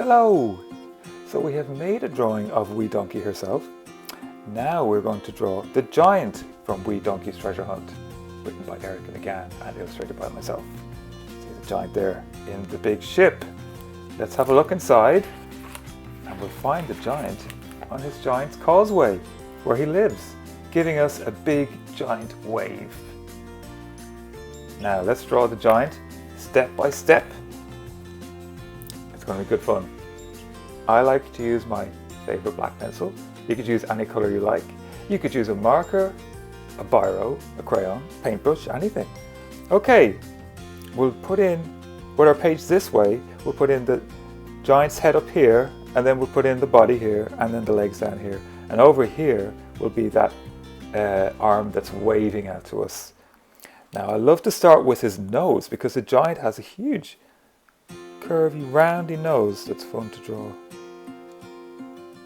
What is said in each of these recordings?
Hello! So we have made a drawing of Wee Donkey herself. Now we're going to draw the giant from Wee Donkey's Treasure Hunt, written by Erica McGann and illustrated by myself. See the giant there in the big ship. Let's have a look inside and we'll find the giant on his giant's causeway where he lives, giving us a big giant wave. Now let's draw the giant step by step. It's going to be good fun. I like to use my favorite black pencil. You could use any color you like. You could use a marker, a biro, a crayon, paintbrush, anything. Okay, we'll put in, with our page this way, we'll put in the giant's head up here, and then we'll put in the body here, and then the legs down here. And over here will be that arm that's waving out to us. Now I love to start with his nose because the giant has a huge curvy roundy nose that's fun to draw.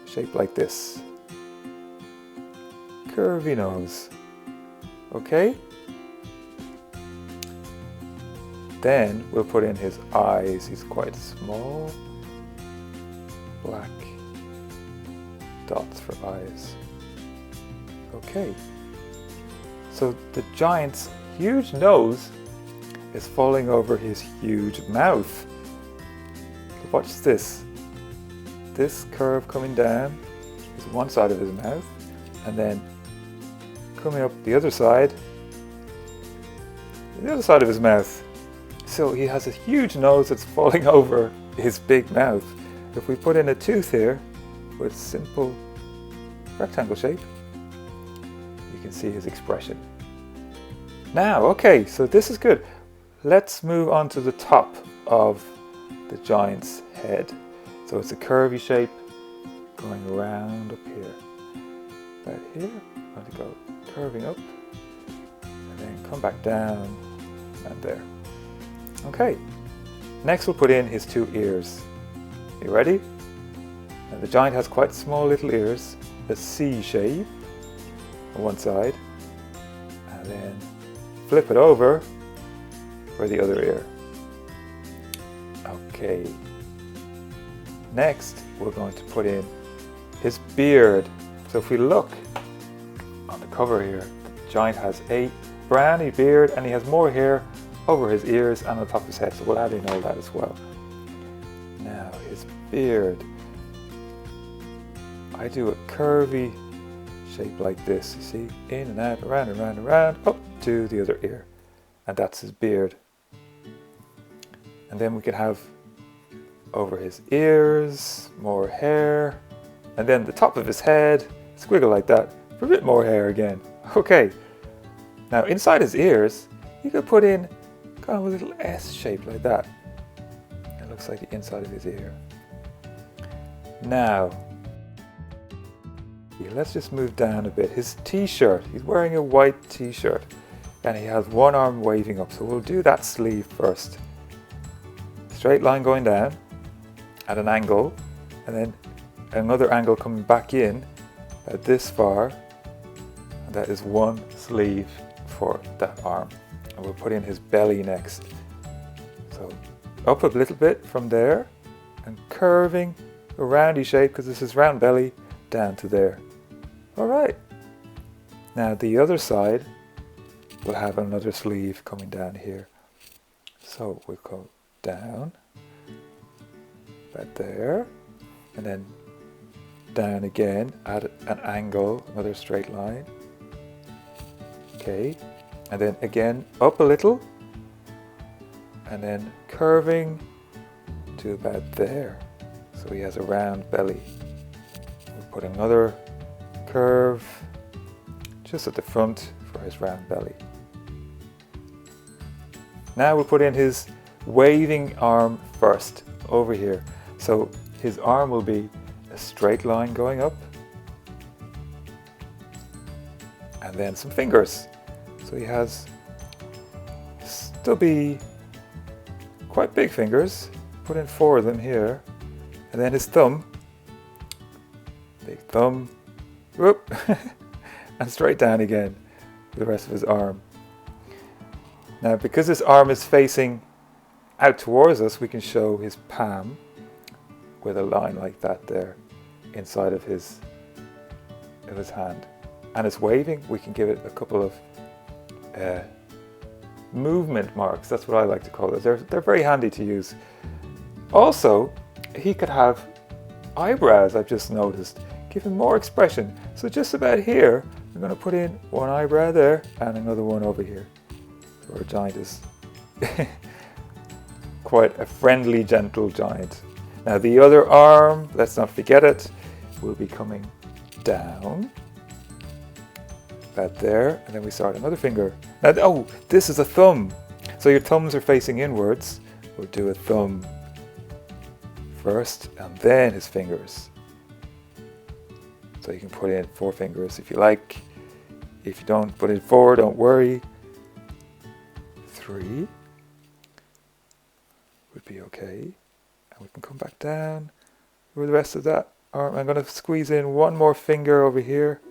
Shape like this. Curvy nose. Okay? Then we'll put in his eyes. He's quite small. Black dots for eyes. Okay. So the giant's huge nose is falling over his huge mouth. Watch this. This curve coming down is one side of his mouth, and then coming up the other side of his mouth. So he has a huge nose that's falling over his big mouth. If we put in a tooth here with simple rectangle shape, you can see his expression. Now, okay, so this is good. Let's move on to the top of the giant's head. So it's a curvy shape going around up here. Right here, I'm going to go curving up and then come back down and there. Okay, next we'll put in his two ears. You ready? Now the giant has quite small little ears, a C shape on one side, and then flip it over for the other ear. Okay, next we're going to put in his beard. So if we look on the cover here, the giant has a browny beard and he has more hair over his ears and on top of his head, so we'll add in all that as well. Now his beard, I do a curvy shape like this, you see, in and out, around and around and around, up to the other ear, and that's his beard. And then we can have over his ears, more hair, and then the top of his head, squiggle like that, for a bit more hair again. Okay, now inside his ears, you could put in kind of a little S shape like that. It looks like the inside of his ear. Now, let's just move down a bit. His t-shirt, he's wearing a white t-shirt, and he has one arm waving up, so we'll do that sleeve first. Straight line going down at an angle, and then another angle coming back in at this far, and that is one sleeve for that arm. And we'll put in his belly next. So up a little bit from there and curving a roundy shape because this is round belly down to there. Alright, now the other side will have another sleeve coming down here. So we'll go down, right there, and then down again at an angle, another straight line. Okay, and then again up a little, and then curving to about there. So he has a round belly. We'll put another curve just at the front for his round belly. Now we'll put in his waving arm first over here. So his arm will be a straight line going up and then some fingers. So he has stubby, quite big fingers. Put in 4 of them here, and then his thumb, big thumb, whoop, and straight down again for the rest of his arm. Now because his arm is facing out towards us, we can show his palm with a line like that there inside of his hand. And it's waving. We can give it a couple of movement marks. That's what I like to call it. They're very handy to use. Also, he could have eyebrows, I've just noticed. Give him more expression. So just about here, I'm going to put in one eyebrow there and another one over here. So our giant is quite a friendly, gentle giant. Now the other arm, let's not forget it, will be coming down. About there, and then we start another finger. Now, oh, this is a thumb. So your thumbs are facing inwards. We'll do a thumb first, and then his fingers. So you can put in 4 fingers if you like. If you don't put in 4, don't worry. 3 would be okay. And we can come back down with the rest of that arm. I'm going to squeeze in one more finger over here.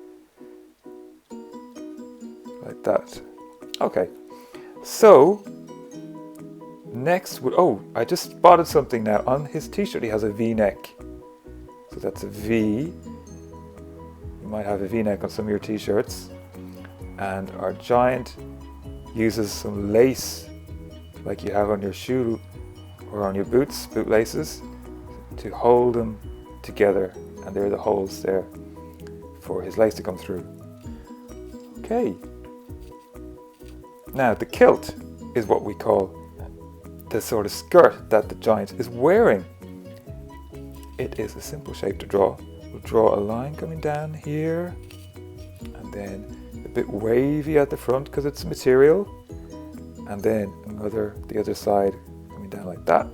Like that. Okay. So, next, I just spotted something now. On his t-shirt he has a V-neck. So that's a V. You might have a V-neck on some of your t-shirts. And our giant uses some lace, like you have on your shoe or on your boots, boot laces, to hold them together. And there are the holes there for his lace to come through. Okay. Now the kilt is what we call the sort of skirt that the giant is wearing. It is a simple shape to draw. We'll draw a line coming down here, and then a bit wavy at the front because it's material, and then the other side coming down like that.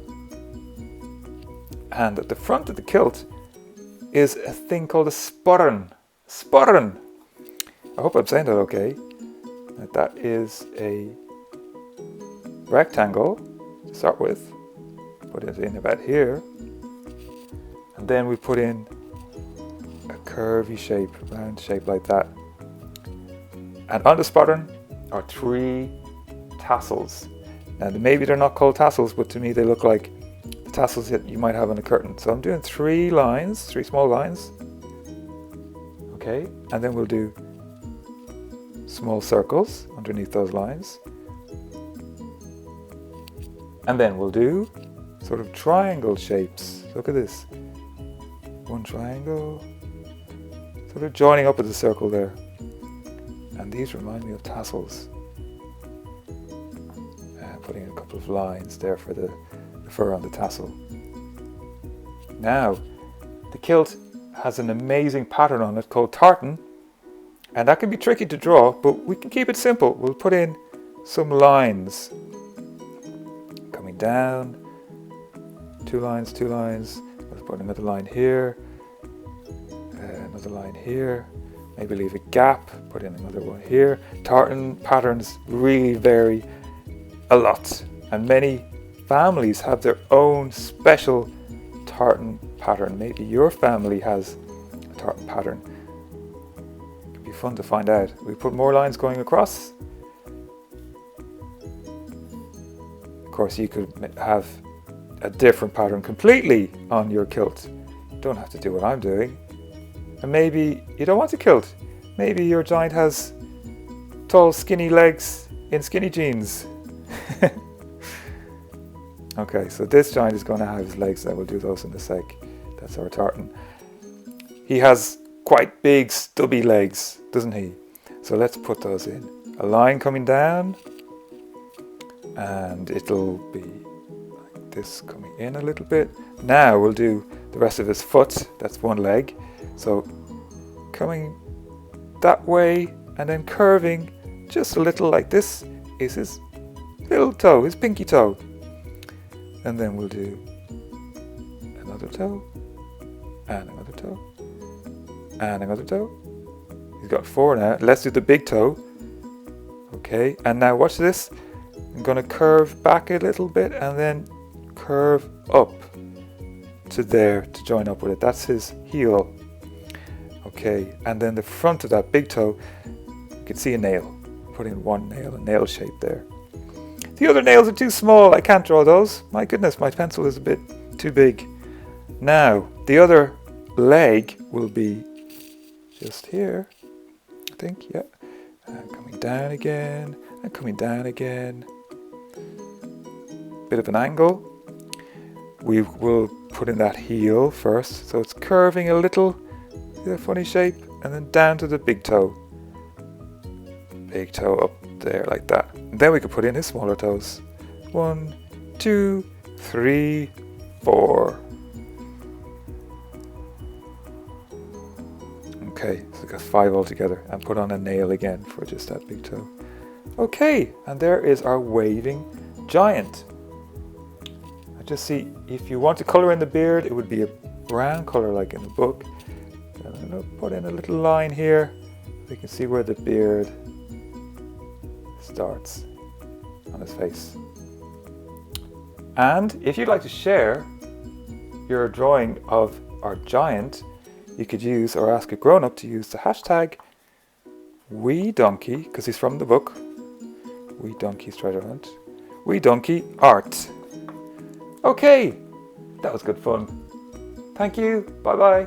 And at the front of the kilt is a thing called a sporran. Sporran! I hope I'm saying that okay. Now that is a rectangle to start with. Put it in about here. And then we put in a curvy shape, round shape like that. And on the sporran are 3 tassels. Now maybe they're not called tassels, but to me they look like the tassels that you might have on a curtain. So I'm doing 3 lines, 3 small lines. Okay, and then we'll do small circles underneath those lines. And then we'll do sort of triangle shapes. Look at this. One triangle, sort of joining up with the circle there. And these remind me of tassels. Putting in a couple of lines there for the fur on the tassel. Now, the kilt has an amazing pattern on it called tartan. And that can be tricky to draw, but we can keep it simple. We'll put in some lines. Coming down. 2 lines, 2 lines. Let's put another line here. Another line here. Maybe leave a gap. Put in another one here. Tartan patterns really vary a lot. And many families have their own special tartan pattern. Maybe your family has a tartan pattern. Fun to find out. We put more lines going across. Of course, you could have a different pattern completely on your kilt. You don't have to do what I'm doing. And maybe you don't want a kilt. Maybe your giant has tall, skinny legs in skinny jeans. Okay, so this giant is going to have his legs. I will do those in a sec. That's our tartan. He has quite big stubby legs, doesn't he? So let's put those in. A line coming down, and it'll be like this coming in a little bit. Now we'll do the rest of his foot. That's one leg. So coming that way and then curving just a little like this is his little toe, his pinky toe. And then we'll do another toe and another toe. And another toe. He's got 4 now. Let's do the big toe. Okay, and now watch this. I'm going to curve back a little bit and then curve up to there to join up with it. That's his heel. Okay, and then the front of that big toe, you can see a nail. Put in one nail, a nail shape there. The other nails are too small. I can't draw those. My goodness, my pencil is a bit too big. Now, the other leg will be just here, I think, yeah. And coming down again, and coming down again. Bit of an angle. We will put in that heel first, so it's curving a little, a funny shape, and then down to the big toe. Big toe up there like that. And then we can put in his smaller toes. 1, 2, 3, 4. Okay, so we've got 5 altogether, and put on a nail again for just that big toe. Okay, and there is our waving giant. I just see, if you want to colour in the beard, it would be a brown colour like in the book. And I'm going to put in a little line here, so you can see where the beard starts on his face. And if you'd like to share your drawing of our giant, you could use, or ask a grown-up to use, the hashtag WeDonkey, because he's from the book, We Donkey's Treasure Hunt, WeDonkeyArt. Okay, that was good fun. Thank you, bye bye.